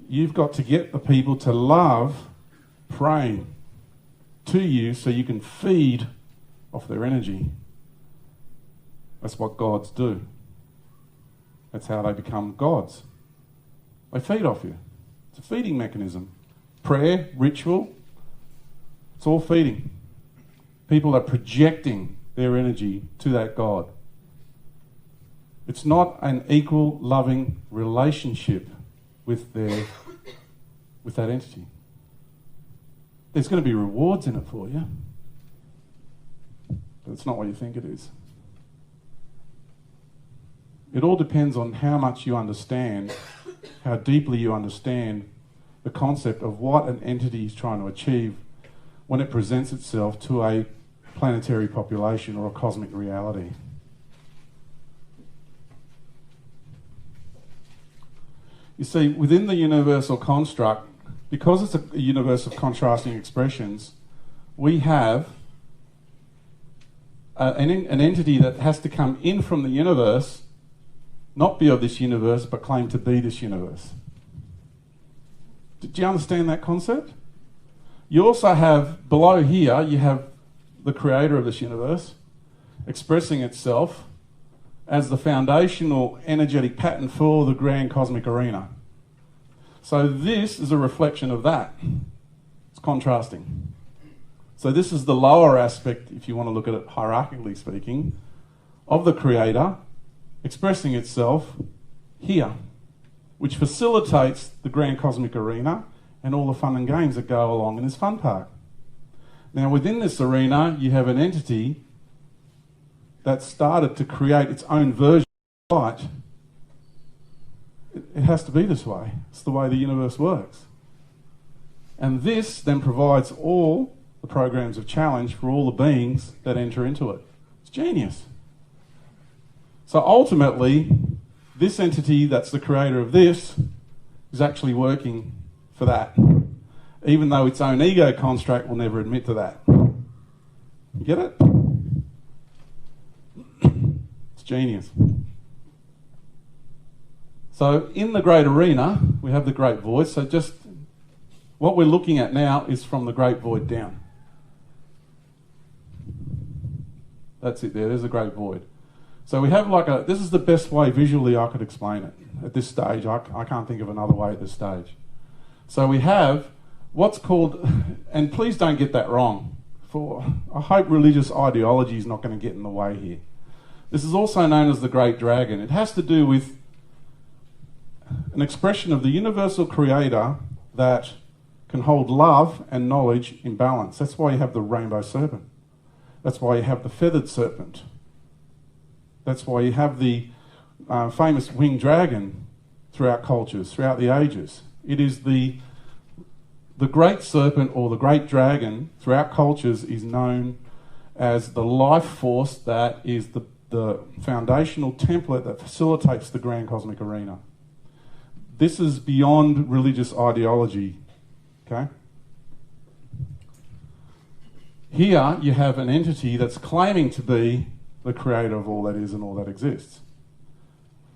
you've got to get the people to love praying to you so you can feed off their energy. That's what gods do. That's how they become gods. They feed off you. It's a feeding mechanism. Prayer, ritual, it's all feeding. People are projecting their energy to that God. It's not an equal, loving relationship with that entity. There's going to be rewards in it for you, but it's not what you think it is. It all depends on how much you understand, how deeply you understand the concept of what an entity is trying to achieve when it presents itself to a planetary population or a cosmic reality. You see, within the universal construct, because it's a universe of contrasting expressions, we have an entity that has to come in from the universe, not be of this universe, but claim to be this universe. Do you understand that concept? You also have, below here, you have the creator of this universe expressing itself as the foundational energetic pattern for the grand cosmic arena. So this is a reflection of that. It's contrasting. So this is the lower aspect, if you want to look at it hierarchically speaking, of the creator expressing itself here, which facilitates the grand cosmic arena and all the fun and games that go along in this fun park. Now within this arena you have an entity that started to create its own version of light. It has to be this way. It's the way the universe works. And this then provides all the programs of challenge for all the beings that enter into it. It's genius. So ultimately, this entity that's the creator of this is actually working for that, even though its own ego construct will never admit to that. You get it? It's genius. So in the great arena, we have the great void. So just what we're looking at now is from the great void down. That's it there. There's a great void. So we have this is the best way visually I could explain it at this stage. I can't think of another way at this stage. So we have what's called, and please don't get that wrong, I hope religious ideology is not going to get in the way here. This is also known as the Great Dragon. It has to do with an expression of the universal creator that can hold love and knowledge in balance. That's why you have the rainbow serpent. That's why you have the feathered serpent. That's why you have the famous winged dragon throughout cultures, throughout the ages. It is the great serpent or the great dragon throughout cultures is known as the life force that is the foundational template that facilitates the grand cosmic arena. This is beyond religious ideology, okay? Here you have an entity that's claiming to be the creator of all that is and all that exists.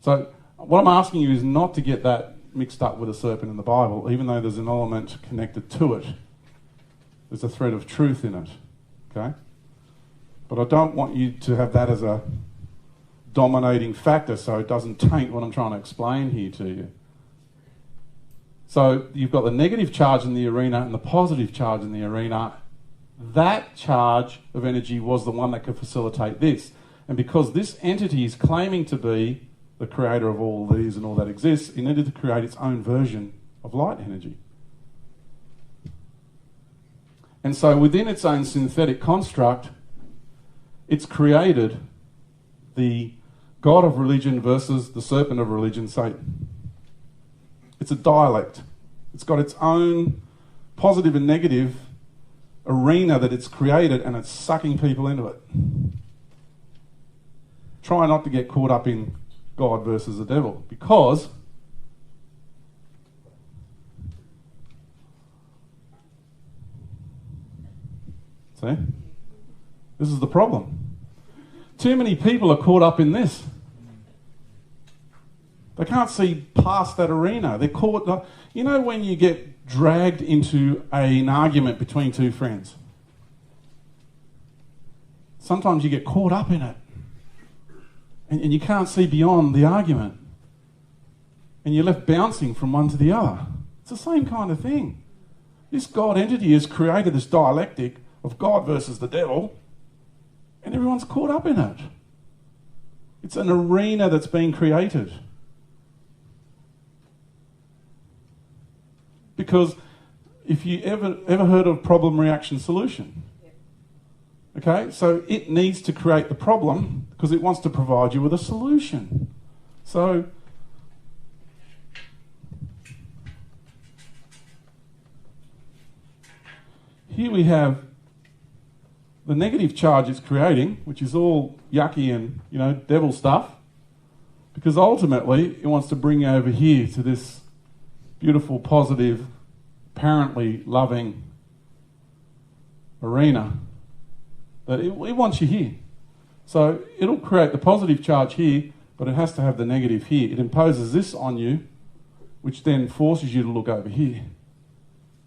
So what I'm asking you is not to get that mixed up with a serpent in the Bible, even though there's an element connected to it. There's a thread of truth in it, okay? But I don't want you to have that as a dominating factor so it doesn't taint what I'm trying to explain here to you. So you've got the negative charge in the arena and the positive charge in the arena. That charge of energy was the one that could facilitate this. And because this entity is claiming to be the creator of all these and all that exists, it needed to create its own version of light energy. And so within its own synthetic construct, it's created the God of religion versus the serpent of religion, Satan. It's a dialect. It's got its own positive and negative arena that it's created, and it's sucking people into it. Try not to get caught up in God versus the devil, because see, this is the problem. Too many people are caught up in this. They can't see past that arena. They're caught... You know when you get dragged into an argument between two friends? Sometimes you get caught up in it. And you can't see beyond the argument. And you're left bouncing from one to the other. It's the same kind of thing. This God entity has created this dialectic of God versus the devil, and everyone's caught up in it. It's an arena that's been created. Because if you ever heard of problem, reaction, solution? Okay, so it needs to create the problem because it wants to provide you with a solution. So here we have the negative charge it's creating, which is all yucky and, devil stuff, because ultimately it wants to bring you over here to this beautiful, positive, apparently loving arena that it wants you here. So it'll create the positive charge here, but it has to have the negative here. It imposes this on you, which then forces you to look over here.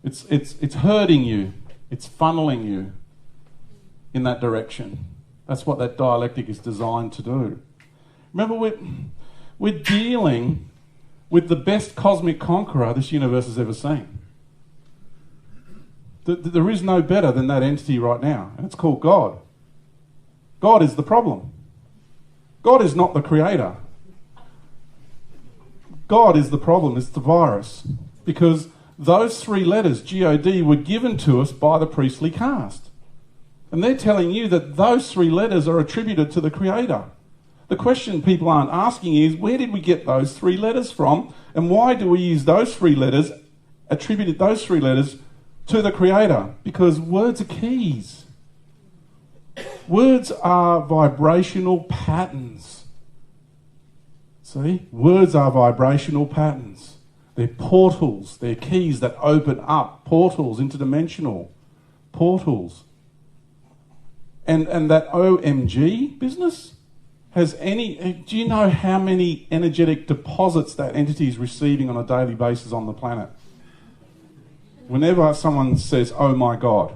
It's hurting you. It's funneling you in that direction. That's what that dialectic is designed to do. Remember, we're dealing with the best cosmic conqueror this universe has ever seen. There is no better than that entity right now, and it's called God. God is the problem. God is not the creator. God is the problem, it's the virus. Because those three letters, G-O-D, were given to us by the priestly caste. And they're telling you that those three letters are attributed to the creator. The question people aren't asking is, where did we get those three letters from? And why do we use those three letters, attributed those three letters to the creator? Because words are keys. Words are vibrational patterns. See? Words are vibrational patterns. They're portals. They're keys that open up portals, interdimensional portals. And that OMG business has do you know how many energetic deposits that entity is receiving on a daily basis on the planet? Whenever someone says, oh my God,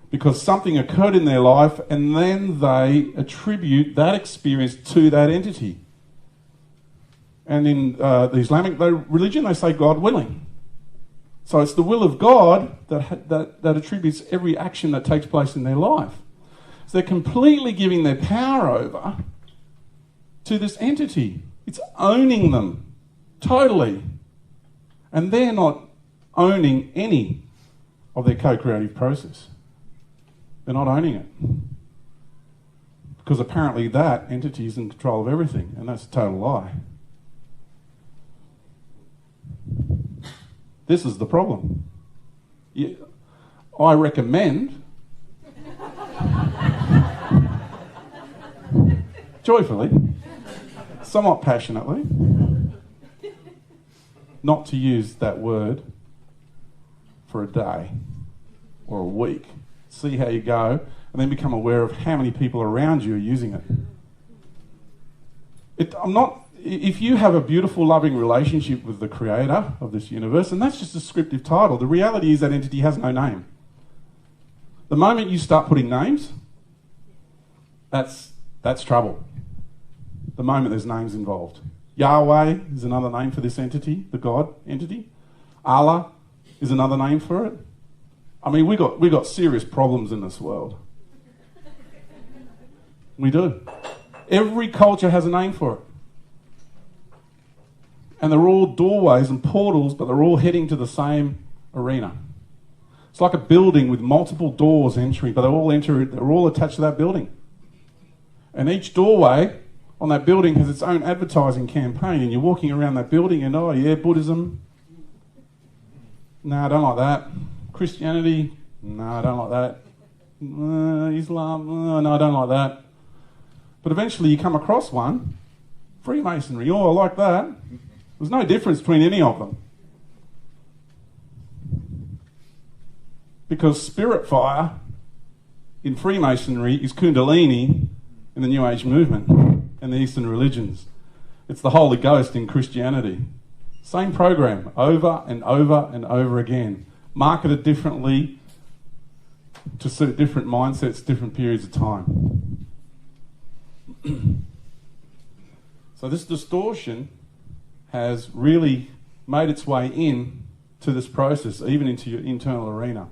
because something occurred in their life and then they attribute that experience to that entity. And in the Islamic religion, they say God willing. So it's the will of God that attributes every action that takes place in their life. So they're completely giving their power over to this entity. It's owning them totally. And they're not owning any of their co-creative process. They're not owning it. Because apparently that entity is in control of everything, and that's a total lie. This is the problem. I recommend, joyfully, somewhat passionately, not to use that word for a day or a week. See how you go, and then become aware of how many people around you are using it. If you have a beautiful, loving relationship with the creator of this universe, and that's just a descriptive title, the reality is that entity has no name. The moment you start putting names, that's trouble. The moment there's names involved. Yahweh is another name for this entity, the God entity. Allah is another name for it. I mean, we got serious problems in this world. We do. Every culture has a name for it. And they're all doorways and portals, but they're all heading to the same arena. It's like a building with multiple doors entering, but they're all attached to that building. And each doorway on that building has its own advertising campaign, and you're walking around that building and, oh yeah, Buddhism. No, I don't like that. Christianity. No, I don't like that. Islam. No, I don't like that. But eventually you come across one. Freemasonry. Oh, I like that. There's no difference between any of them. Because spirit fire in Freemasonry is Kundalini in the New Age movement and the Eastern religions. It's the Holy Ghost in Christianity. Same program, over and over and over again. Marketed differently to suit different mindsets, different periods of time. So this distortion has really made its way in to this process, even into your internal arena.